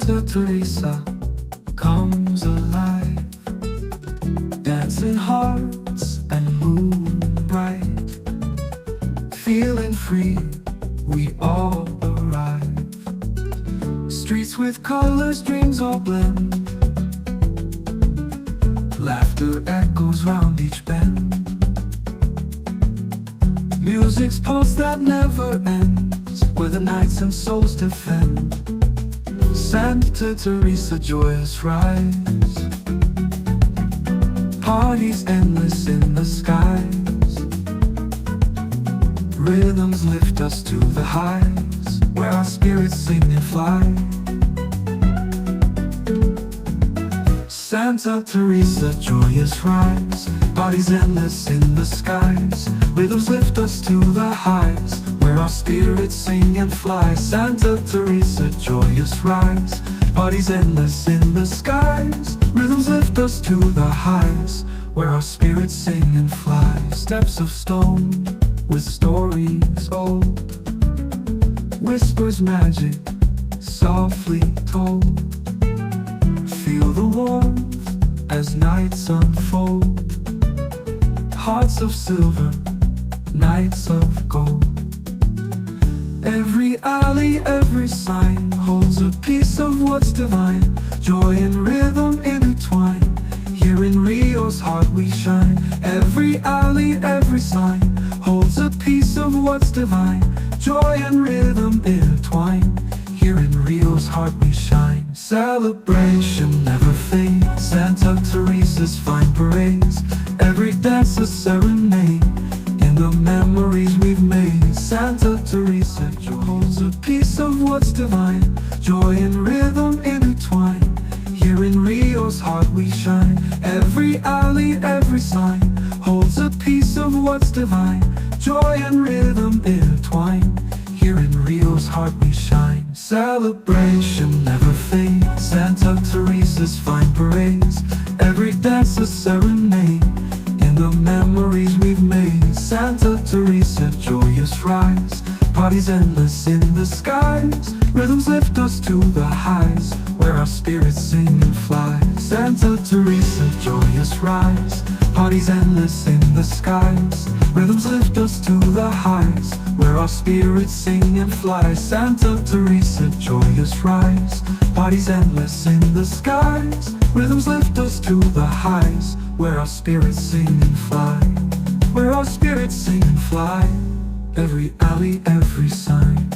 Santa Teresa comes alive, dancing hearts and moonlight, feeling free, we all arrive. Streets with colors, dreams all blend, laughter echoes round each bend. Music's pulse that never ends, where the nights and souls defend. Santa Teresa, joyous rise, parties endless in the skies. Rhythms lift us to the heights, where our spirits sing and fly. Santa Teresa, joyous rise, parties endless in the skies. Rhythms lift us to the heights, where our spirits sing and fly. Santa Teresa, joyous rise, parties endless in the skies. Rhythms lift us to the heights, where our spirits sing and fly. Steps of stone with stories old, whispers magic softly told. Feel the warmth as nights unfold, hearts of silver, nights of gold. Every alley, every sign holds a piece of what's divine. Joy and rhythm intertwine, here in Rio's heart we shine. Every alley, every sign holds a piece of what's divine. Joy and rhythm intertwine, here in Rio's heart we shine. Celebration never fades, Santa Teresa's fine parades. Every dance a serenade, in the memories we've made. Santa Teresa holds a piece of what's divine. Joy and rhythm intertwine, here in Rio's heart we shine. Every alley, every sign holds a piece of what's divine. Joy and rhythm intertwine, here in Rio's heart we shine. Celebration never fades, Santa Teresa's fine parades. Every dance a serenade, in the memories we've made. Santa Teresa, joyous rise, parties endless in the skies. Rhythms lift us to the heights, where our spirits sing and fly. Santa Teresa, joyous rise, parties endless in the skies. Rhythms lift us to the heights, where our spirits sing and fly. Santa Teresa, joyous rise, parties endless in the skies. Rhythms lift us to the heights, where our spirits sing and fly. Where our spirits sing and fly. Every alley, every sign